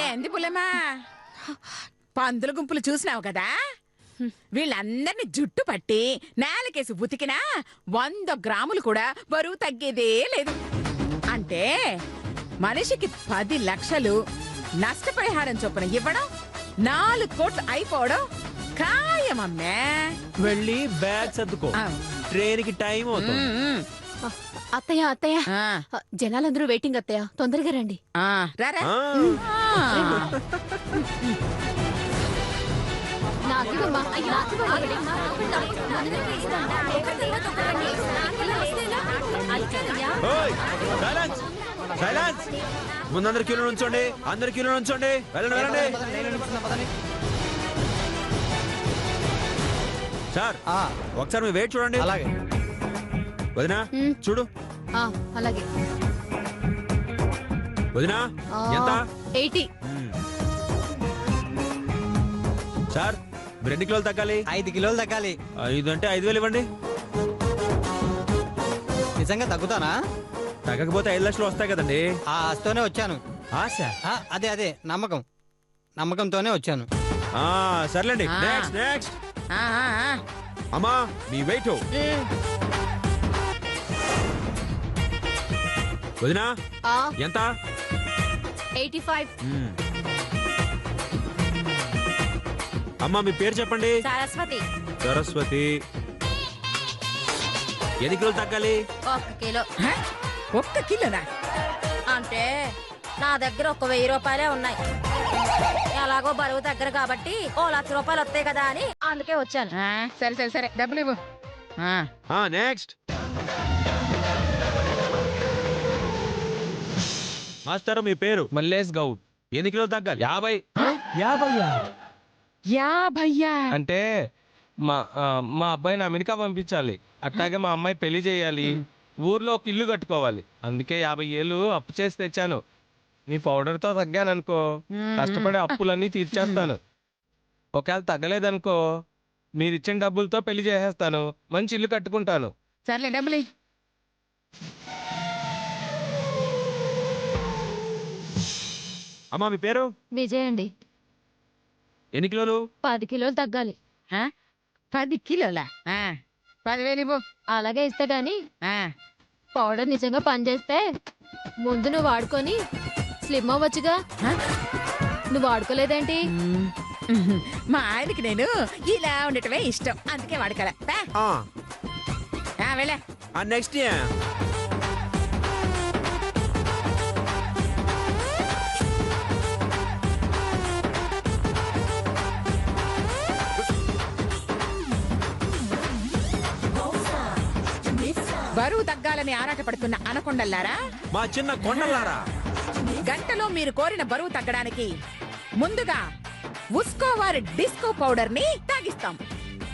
ఏంది పుల్లమ్మా, పందుల గుంపులు చూసినావు కదా, వీళ్ళందరినీ జుట్టు పట్టి నేలకేసి ఉతికినా 100 గ్రాములు కూడా బరువు తగ్గేదే లేదు. అంటే మనిషికి 10 లక్షలు నష్టపరిహారం చొప్పున ఇవ్వడం, 4 కోట్లు అయిపోవడం ఖాయమమ్మే. వెళ్ళి బ్యాగ్ సర్దుకో, ట్రైన్ కి టైం అవుతుంది. అత్తయ్య అత్తయ్య, జనాలందరూ వెయిటింగ్ అత్తయ్య, తొందరగా రండి. రారా. ముందు కిలో నుంచోండి, అందరు కిలో నుంచోండి. వెళ్ళండి వెళ్ళండి. సార్ ఒకసారి మీ వెయిట్ చూడండి. అలాగే వదినా చూడు. అలాగే వదినా ఎంత? 80. సార్ మీరు ఎన్ని కిలోలు తగ్గాలి? 5 కిలోలు తగ్గాలి. 5 అంటే 5,000 ఇవ్వండి. నిజంగా తగ్గుతానా? తగ్గకపోతే 5 లక్షలు వస్తాయి కదండి. ఆ ఆశతోనే వచ్చాను. ఆశ? అదే నమ్మకంతోనే వచ్చాను. సర్లేండి. Next next. అమ్మా మీ వెయిట్. వదినా ఎంత? 85. అమ్మా మీ పేరు చెప్పండి. సరస్వతి. సరస్వతి. ఎన్ని కిలోలు తగ్గాలి? 1 కిలో. 1 కిలోనా? అంటే నా దగ్గర 1,000 రూపాయలే ఉన్నాయి. ఎలాగో బరువు దగ్గర కాబట్టి 1,00,000 రూపాయలు వస్తాయి కదా అని అందుకే వచ్చాను. సరే సరే సరే, డబ్బులు ఇవ్వు. నెక్స్ట్. మాస్టర్ మీ పేరు? మల్లేష్ గౌడ్. ఎన్ని కిలోలు తగ్గాలి? 50. 50 అంటే మా అబ్బాయిని అమెరికా పంపించాలి, అట్లాగే మా అమ్మాయి పెళ్లి చేయాలి, ఊర్లో ఒక ఇల్లు కట్టుకోవాలి. అందుకే 50 ఏళ్ళు అప్పు చేసి తెచ్చాను. నీ పౌడర్ తో తగ్గాననుకో కష్టపడే అప్పులన్నీ తీర్చేస్తాను. ఒకవేళ తగ్గలేదనుకో మీరిచ్చిన డబ్బులతో పెళ్లి చేసేస్తాను, మంచి ఇల్లు కట్టుకుంటాను. సర్లే డబ్బులు. అమ్మా మీ పేరు? విజయ్ అండి. ఎన్ని కిలోలు? 10 కిలోలు తగ్గాలి. 10 కిలోలా? 10,000 ఇవ్వు. అలాగే ఇస్తా గాని పౌడర్ నిజంగా పనిచేస్తే ముందు నువ్వు వాడుకొని స్లిమ్ అవ్వచ్చుగా. నువ్వు వాడుకోలేదేంటి? మా ఆయనకి నేను ఇలా ఉండటమే ఇష్టం, అందుకే వాడుకోలే. వెళ్ళా. నెక్స్ట్. బరువు తగ్గాలని ఆరాటపడుతున్న అనకొండల్లారా, మా చిన్న కొండలారా, గంటలో మీరు కోరిన బరువు తగ్గడానికి ముందుగా ఉస్కో వారి డిస్కో పౌడర్ ని తాగిస్తాం.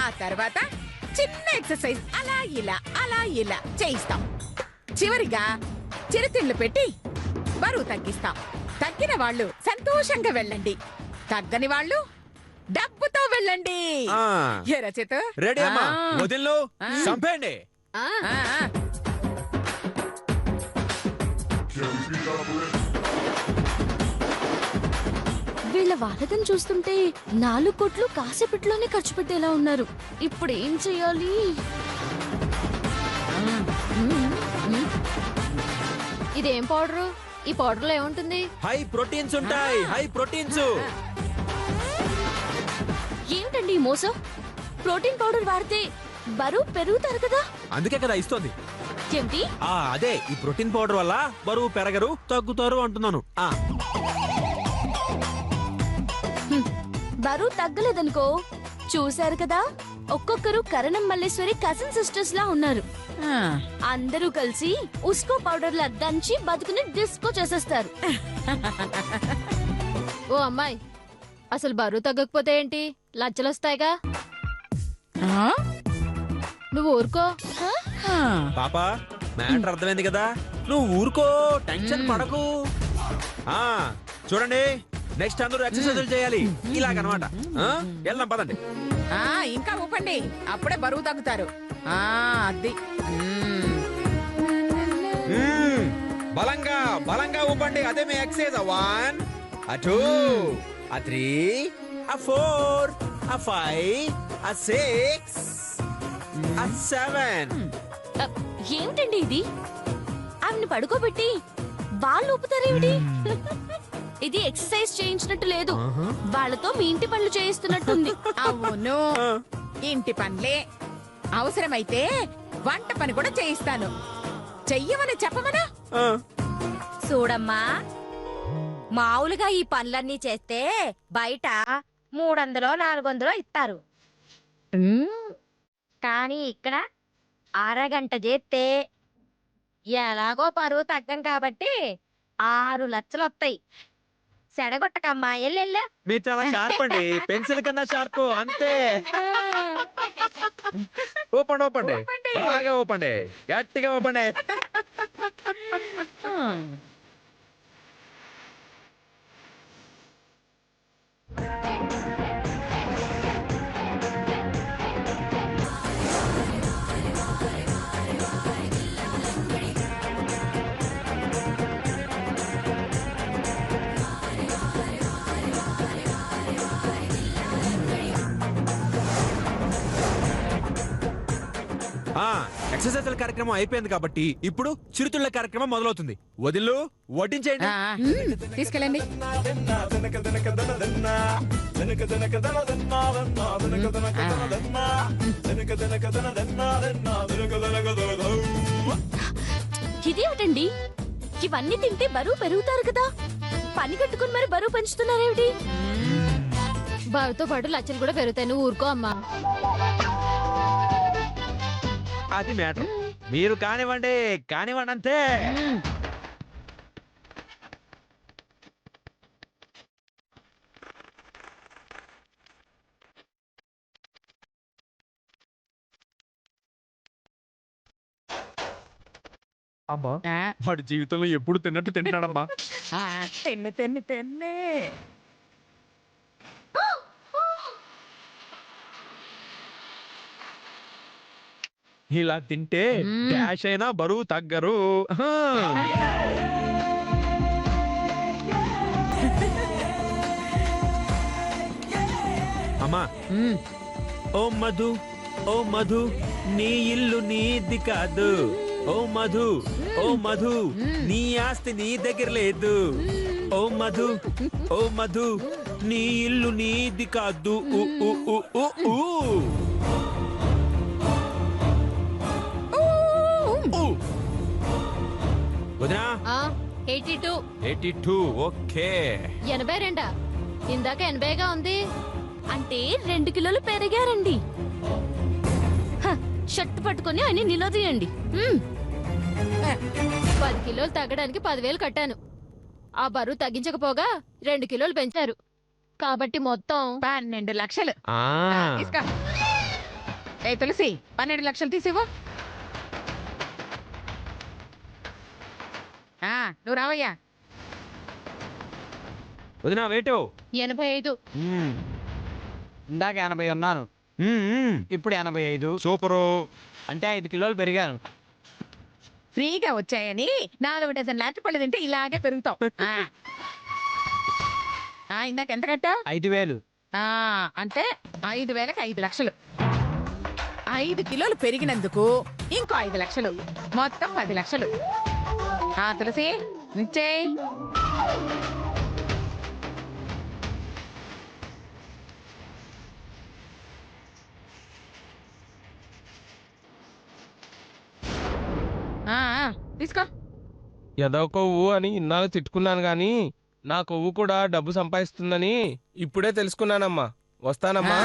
ఆ తర్వాత చిన్న ఎక్సర్సైజ్ అలా ఇలా చేయిస్తాం. చివరిగా చిరుతిళ్ళు పెట్టి బరువు తగ్గిస్తాం. తగ్గిన వాళ్ళు సంతోషంగా వెళ్ళండి, తగ్గని వాళ్ళు డబ్బుతో వెళ్ళండి. ఏ రచిత? రెడీ అమ్మా. వదిల్లో చంపేయండి. వీళ్ళ వాలకం చూస్తుంటే 4 కోట్లు కాసేపట్లోనే ఖర్చు పెట్టేలా ఉన్నారు. ఇప్పుడు ఏం చెయ్యాలి? ఇదేం పౌడరు? ఈ పౌడర్ లో ఏముంటుంది? హై ప్రోటీన్స్ ఉంటాయి. High proteins. ఏమిటండి ఈ మోసం? ప్రోటీన్ పౌడర్ వాడితే బరువు పెరుగుతారు కదా. అందుకే కదా ఇస్తోంది. ఏమిటి? అదే ఈ ప్రోటీన్ పౌడర్ వల్ల బరువు పెరగరు, తగ్గుతారు అంటున్నాను. బరువు తగ్గలేదనుకో, చూశారు కదా, ఒక్కొక్కరు కరణం మల్లేశ్వరి కజిన్ సిస్టర్స్ లా ఉన్నారు. అందరూ కలిసి ఉస్కో పౌడర్ లా దంచి బతుకుని డిస్కో చేసేస్తారు. ఓ అమ్మాయి, అసలు బరువు తగ్గకపోతే ఏంటి, లచ్చలొస్తాయిగా. నువ్వు ఊరుకో. పాపా మ్యాటర్ అర్థమైంది కదా, నువ్వు ఊరుకో, టెన్షన్ పడకు. చూడండి, నెక్స్ట్ అందరూ ఎక్సర్సైజ్ చేయాలి ఇలాగనమాట. వెళ్దాం పదండి. ఇంకా ఊపండి, అప్పుడే బరువు తగ్గుతారు. అది బలంగా బలంగా ఊపండి, అదే మీ excise. 1 a 2 a 3 a 4 a 5 a 6 a 7. ఏమిటండి ఇది? ఆమెను పడుకోబెట్టి వాళ్ళు ఊపుతారేమిటి? ఇది ఎక్సర్సైజ్ చేయించినట్టు లేదు, వాళ్ళతో మీ ఇంటి పనులు చేయిస్తున్నట్టుంది. అవును, ఇంటి పనులే. అవసరమైతే వంట పని కూడా చేయిస్తాను. చెయ్యమని చెప్పమనా? చూడమ్మా, మామూలుగా ఈ పనులన్నీ చేస్తే బయట 300 400 ఇస్తారు. కానీ ఇక్కడ అరగంట చేస్తే ఎలాగో పరువు తగ్గం కాబట్టి 6 లక్షలు వస్తాయి. సెడగొట్టకమ్మా, ఎల్లెళ్ళ. మీరు చాలా షార్ప్ అండి, పెన్సిల్ కన్నా షార్ప్. అంతే. ఊపండి ఊపండి, బాగా ఊపండి, గట్టిగా ఊపండి. ఎక్సర్సైజ్ కార్యక్రమం అయిపోయింది కాబట్టి ఇప్పుడు చిరుతుళ్ళ కార్యక్రమం మొదలవుతుంది. వదిలు వడ్డించేయండి. తీసుకెళ్ళండి. ఇదేమిటండి? ఇవన్నీ తింటే బరువు పెరుగుతారు కదా, పని కట్టుకుని మరి బరువు పెంచుతున్నారేమిటి? బరువుతో పాటు లచ్చలు కూడా పెరుగుతాయి, నువ్వు ఊరుకో అమ్మా. అది మ్యాటర్. మీరు కానివ్వండి కానివ్వండి అంతే. అమ్మా, వాడి జీవితంలో ఎప్పుడు తిన్నట్టు తింటున్నాడమ్మా. తిన్నే. ఇలా తింటే డాష్ అయినా బరువు తగ్గరు. అమ్మా, ఓ మధు ఓ మధు, నీ ఇల్లు నీది కాదు. ఓ మధు ఓ మధు, నీ ఆస్తి నీ దగ్గర లేదు. ఓ మధు ఓ మధు, నీ ఇల్లు నీది కాదు. వదినా 82. ఓకే. 82. ఇందాక 80గా ఉంది. అంటే 2 కిలోలు పెరిగారండి. షర్ట్ పట్టుకొని అని నిలదీయండి. 10 కిలోలు తగ్గడానికి 10,000 కట్టాను. ఆ బరువు తగ్గించకపోగా 2 కిలోలు పెంచారు కాబట్టి మొత్తం 12 లక్షలు. తీసుకో. ఏ తులసి, 12 లక్షలు తీసివ్వు. నువ్వు రావయ్యా. వదినా వేటు 85. ఇందాక 80 ఉన్నాను, ఇప్పుడు 85. సూపరు. అంటే 5 కిలోలు పెరిగాను. ఫ్రీగా వచ్చాయని 4 డజన్ లాంటి తింటే ఇలాగే పెరుగుతావు. ఇందాక ఎంత కట్టావు? 5,000. అంటే 5,000కి 5 లక్షలు. 5 కిలోలు పెరిగినందుకు ఇంకో 5 లక్షలు, మొత్తం 10 లక్షలు. తులసి నిచ్చేయ్. తీసుకో. ఏదో కొవ్వు అని ఇన్నాళ్ళు తిట్టుకున్నాను గాని నా కొవ్వు కూడా డబ్బు సంపాదిస్తుందని ఇప్పుడే తెలుసుకున్నానమ్మా. వస్తానమ్మా.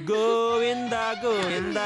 గోవింద గోవింద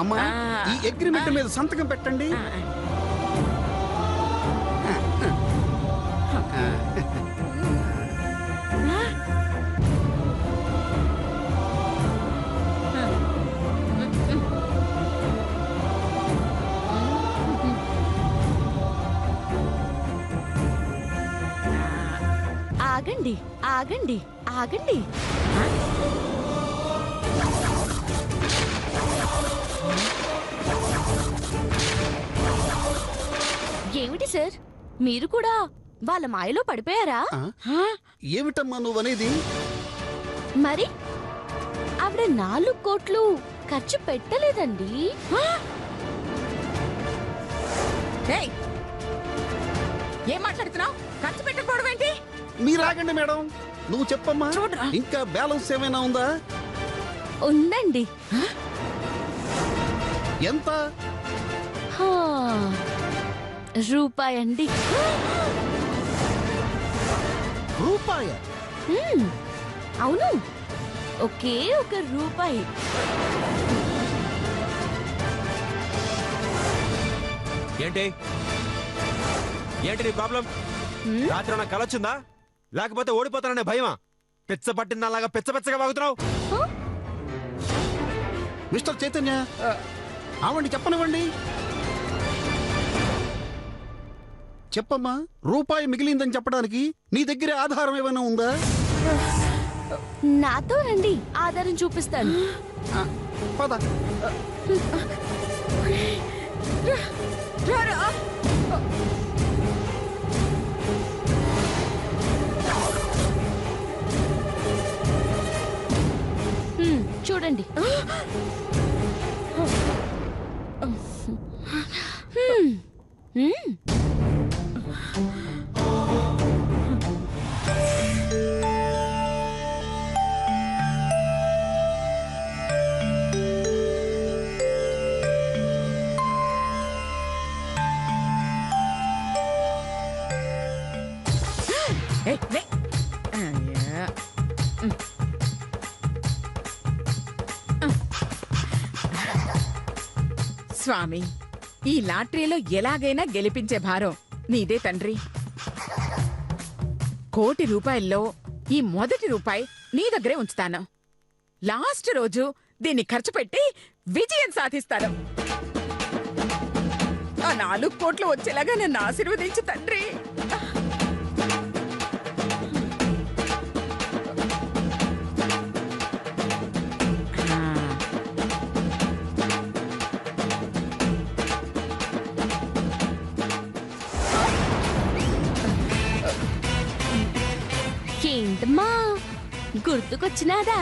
అమ్మా ఆ. ఈ అగ్రిమెంట్ మీద సంతకం పెట్టండి. ఆగండి ఆగండి ఆగండి. ఏమిటి సార్, మీరు కూడా వాళ్ళ మాయలో పడిపోయారా? ఏమిటమ్మా నువ్వనేది? మరి ఆవిడ 4 కోట్లు ఖర్చు పెట్టలేదండి. ఏయ్, ఏం మాట్లాడుతున్నావు? ఖర్చు పెట్టకపోవడం ఏంటి? మీరాగండి మేడం, నువ్వు చెప్పమ్మా. చూడరా. ఇంకా బ్యాలెన్స్ ఏమైనా ఉందా? ఉందండి. ఎంత? హా, రూపాయండి. రూపాయ? అవును, ఒకే ఒక రూపాయి. ఏంటి ఏంటి నీ ప్రాబ్లం? రాత్రి నాకు కలొచ్చిందా లేకపోతే ఓడిపోతాననే భయమా? పిచ్చ పట్టిందలాగా పిచ్చగా వాగుతున్నావు. మిస్టర్ చైతన్య, ఆవండి చెప్పనివ్వండి. చెప్పమ్మా, రూపాయి మిగిలిందని చెప్పడానికి నీ దగ్గర ఆధారం ఏమైనా ఉందా? నాతో రండి, ఆధారం చూపిస్తాను. పద. చూడండి. ఏయ్, లే. అయ్యా. స్వామి, ఈ లాటరీలో ఎలాగైనా గెలిపించే భారం నీదే తండ్రి. 1 కోటి రూపాయల్లో ఈ మొదటి రూపాయి నీ దగ్గరే ఉంచుతాను. లాస్ట్ రోజు దీన్ని ఖర్చు పెట్టి విజయం సాధిస్తాను. ఆ 4 కోట్లు వచ్చేలాగా నన్ను ఆశీర్వదించు తండ్రి. ఏంటమ్మా, గుర్తుకొచ్చినాదా?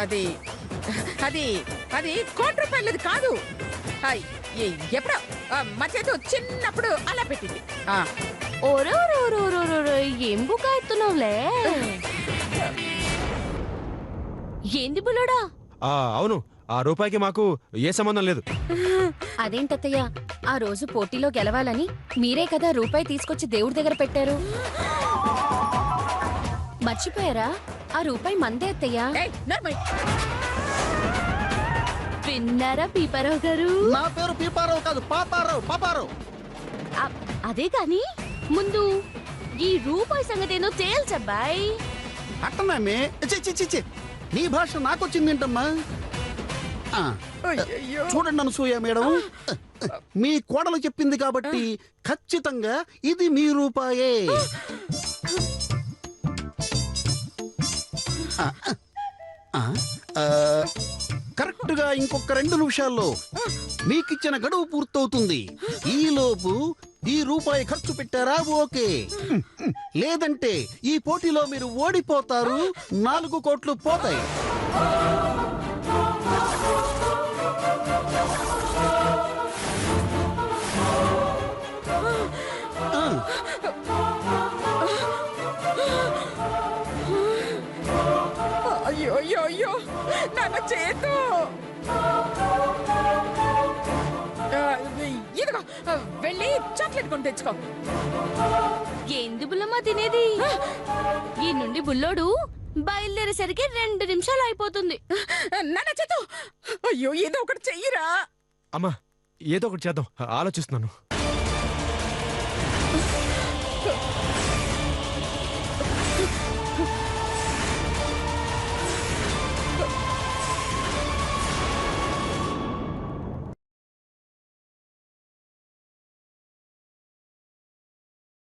అది అది అది 1 కోటి రూపాయలది కాదు. ఎప్పుడో మా చేతి చిన్నప్పుడు అలా పెట్టింది. ఓరోరోరోరోరో, ఏం బుక్ ఎత్తున్నావులే? ఏంది బులోడా? అవును, ఆ రూపాయికి మాకు ఏ సంబంధం లేదు. అదేంటత్తయ్య, ఆ రోజు పోటీలో గెలవాలని మీరే కదా రూపాయి తీసుకొచ్చి దేవుడి దగ్గర పెట్టారు. మర్చిపోయారా? ఆ రూపాయి మందే అత్తయ్య. ఏయ్, నోర్మై. విన్నారా పీపారావు గారు? నా పేరు పీపారావు కాదు, పాపారావు. పాపారావు. అదే కాని ముందు ఈ రూపాయి సంగతేనో తేల్చబ్బాయ్. అట్టనామే. చి నీ భాష నాకొచ్చిందేంటమ్మా? అయ్యయ్యో. చూడండి అనసూయ మేడం, మీ కోడలు చెప్పింది కాబట్టి ఖచ్చితంగా ఇది మీ రూపాయే. కరెక్ట్ గా ఇంకొక 2 నిమిషాల్లో మీకిచ్చిన గడువు పూర్తవుతుంది. ఈలోపు ఈ రూపాయి ఖర్చు పెట్టారా? ఓకే. లేదంటే ఈ పోటీలో మీరు ఓడిపోతారు. 4 కోట్లు పోతాయి. అయ్యో అయ్యో అయ్యో, నా చేతు. ఇదిగో వెళ్ళి చాక్లెట్ కొని తెచ్చుకో. ఏంది బుల్లమ్మ తినేది? ఈ నుండి బుల్లోడు బయలుదేరేసరికి 2 నిమిషాలు అయిపోతుంది. నాన్న చేతు, అయ్యో ఏదో ఒకటి చెయ్యరా. అమ్మా ఏదో ఒకటి చేద్దాం ఆలోచిస్తున్నాను.